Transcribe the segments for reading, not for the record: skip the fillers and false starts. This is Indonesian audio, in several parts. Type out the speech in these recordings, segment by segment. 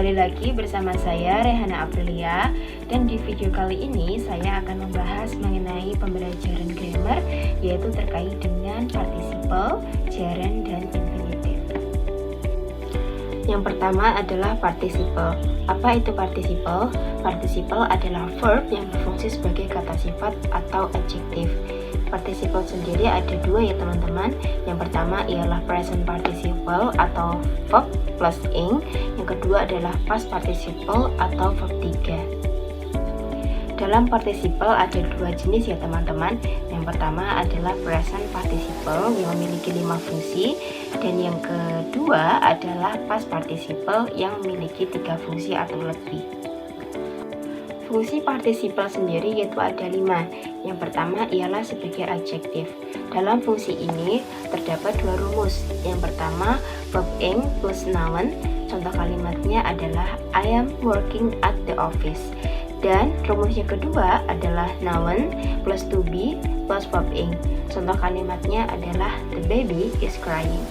Kembali lagi bersama saya Rehana Aprilia, dan di video kali ini saya akan membahas mengenai pembelajaran grammar, yaitu terkait dengan participle, gerund, dan infinitive. Yang pertama adalah participle. Apa itu participle? Participle adalah verb yang berfungsi sebagai kata sifat atau adjektif. Participle sendiri ada dua ya teman-teman. Yang pertama ialah present participle atau verb plus ing. Yang kedua adalah past participle atau verb 3. Dalam participle ada dua jenis ya teman-teman. Yang pertama adalah present participle yang memiliki 5 fungsi, dan yang kedua adalah past participle yang memiliki 3 fungsi atau lebih. Fungsi participle sendiri yaitu ada 5. Yang pertama ialah sebagai adjektif. Dalam fungsi ini terdapat 2 rumus. Yang pertama verb ing plus noun. Contoh kalimatnya adalah I am working at the office. Dan rumus yang kedua adalah noun plus to be plus verb ing. Contoh kalimatnya adalah the baby is crying.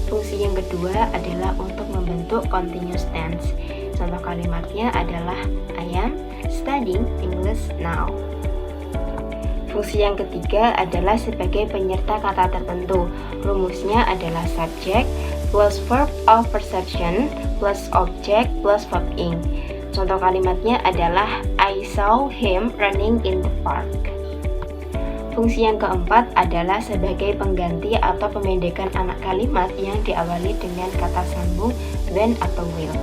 Fungsi yang kedua adalah untuk membentuk continuous tense. Contoh kalimatnya adalah I am studying English now. Fungsi yang ketiga adalah sebagai penyerta kata tertentu. Rumusnya adalah subject plus verb of perception plus object plus verb ing. Contoh kalimatnya adalah I saw him running in the park. Fungsi yang keempat adalah sebagai pengganti atau pemendekan anak kalimat yang diawali dengan kata sambung when atau will.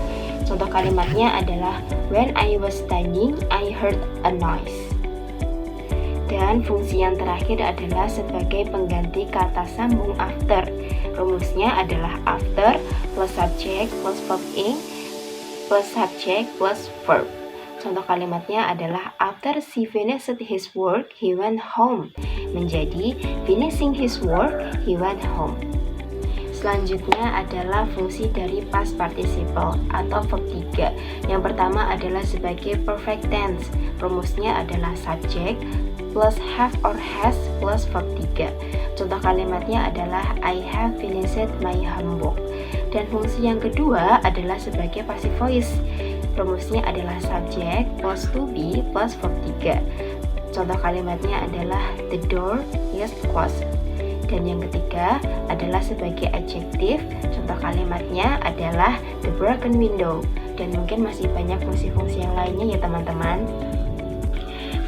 Contoh kalimatnya adalah when I was studying, I heard a noise. Dan fungsi yang terakhir adalah sebagai pengganti kata sambung after. Rumusnya adalah after plus subject plus verb ing plus subject plus verb. Contoh kalimatnya adalah after she finished his work, he went home. Menjadi finishing his work, he went home. Selanjutnya adalah fungsi dari past participle atau verb 3. Yang pertama adalah sebagai perfect tense. Rumusnya adalah subject plus have or has plus verb 3. Contoh kalimatnya adalah I have finished my homework. Dan fungsi yang kedua adalah sebagai passive voice. Rumusnya adalah subject plus to be plus verb 3. Contoh kalimatnya adalah the door is closed. Dan yang ketiga adalah sebagai adjektif. Contoh kalimatnya adalah the broken window. Dan mungkin masih banyak fungsi-fungsi yang lainnya ya teman-teman.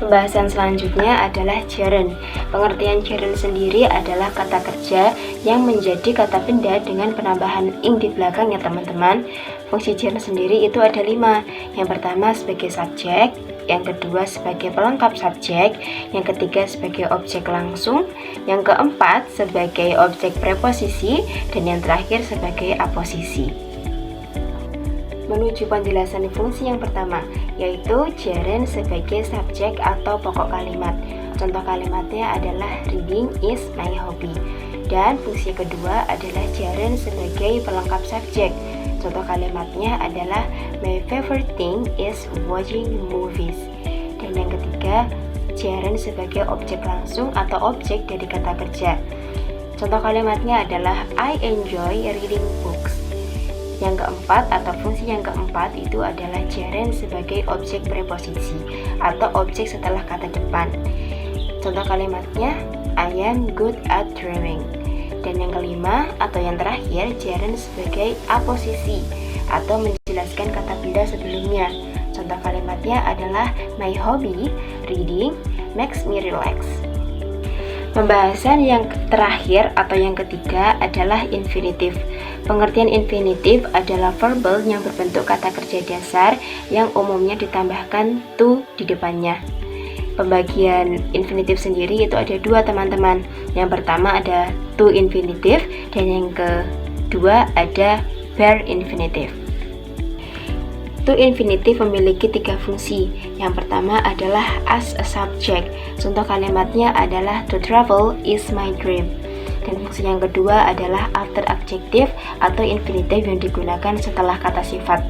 Pembahasan selanjutnya adalah gerund. Pengertian gerund sendiri adalah kata kerja yang menjadi kata benda dengan penambahan ing di belakang ya teman-teman. Fungsi gerund sendiri itu ada 5. Yang pertama sebagai subjek, yang kedua sebagai pelengkap subjek, yang ketiga sebagai objek langsung, yang keempat sebagai objek preposisi, dan yang terakhir sebagai aposisi. Menuju penjelasan fungsi yang pertama, yaitu gerund sebagai subjek atau pokok kalimat. Contoh kalimatnya adalah reading is my hobby. Dan fungsi kedua adalah gerund sebagai pelengkap subjek. Contoh kalimatnya adalah my favorite thing is watching movies. Dan yang ketiga, gerund sebagai objek langsung atau objek dari kata kerja. Contoh kalimatnya adalah I enjoy reading books. Yang keempat atau fungsi yang keempat itu adalah gerund sebagai objek preposisi atau objek setelah kata depan. Contoh kalimatnya I am good at drawing. Dan yang kelima atau yang terakhir, gerund sebagai aposisi atau menjelaskan kata benda sebelumnya. Contoh kalimatnya adalah my hobby, reading, makes me relax. Pembahasan yang terakhir atau yang ketiga adalah infinitive. Pengertian infinitive adalah verbal yang berbentuk kata kerja dasar yang umumnya ditambahkan to di depannya. Pembagian infinitive sendiri itu ada 2 teman-teman. Yang pertama ada to infinitive, dan yang kedua ada bare infinitive. To infinitive memiliki 3 fungsi. Yang pertama adalah as a subject. Contoh kalimatnya adalah to travel is my dream. Dan fungsi yang kedua adalah after adjective atau infinitive yang digunakan setelah kata sifat.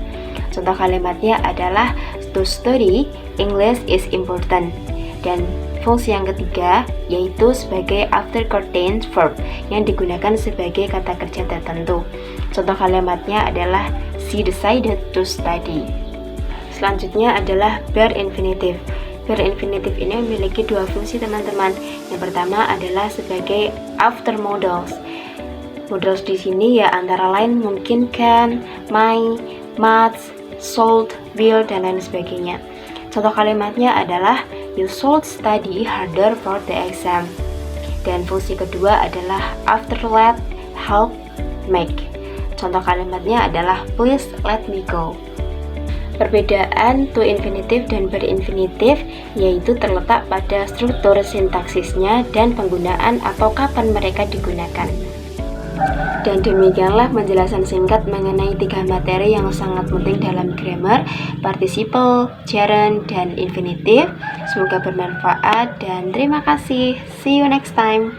Contoh kalimatnya adalah to study English is important. Dan fungsi yang ketiga yaitu sebagai after contained verb yang digunakan sebagai kata kerja tertentu. Contoh kalimatnya adalah She decided to study. Selanjutnya adalah bare infinitive. Bare infinitive ini memiliki dua fungsi teman-teman. Yang pertama adalah sebagai after modals. Modals di sini ya antara lain mungkin can, might, must, should, will, dan lain sebagainya. Contoh kalimatnya adalah you should study harder for the exam. Dan fungsi kedua adalah after let, help, make. Contoh kalimatnya adalah please let me go. Perbedaan to infinitive dan bare infinitive yaitu terletak pada struktur sintaksisnya dan penggunaan atau kapan mereka digunakan. Dan demikianlah penjelasan singkat mengenai 3 materi yang sangat penting dalam grammar, participle, gerund, dan infinitive. Semoga bermanfaat dan terima kasih. See you next time.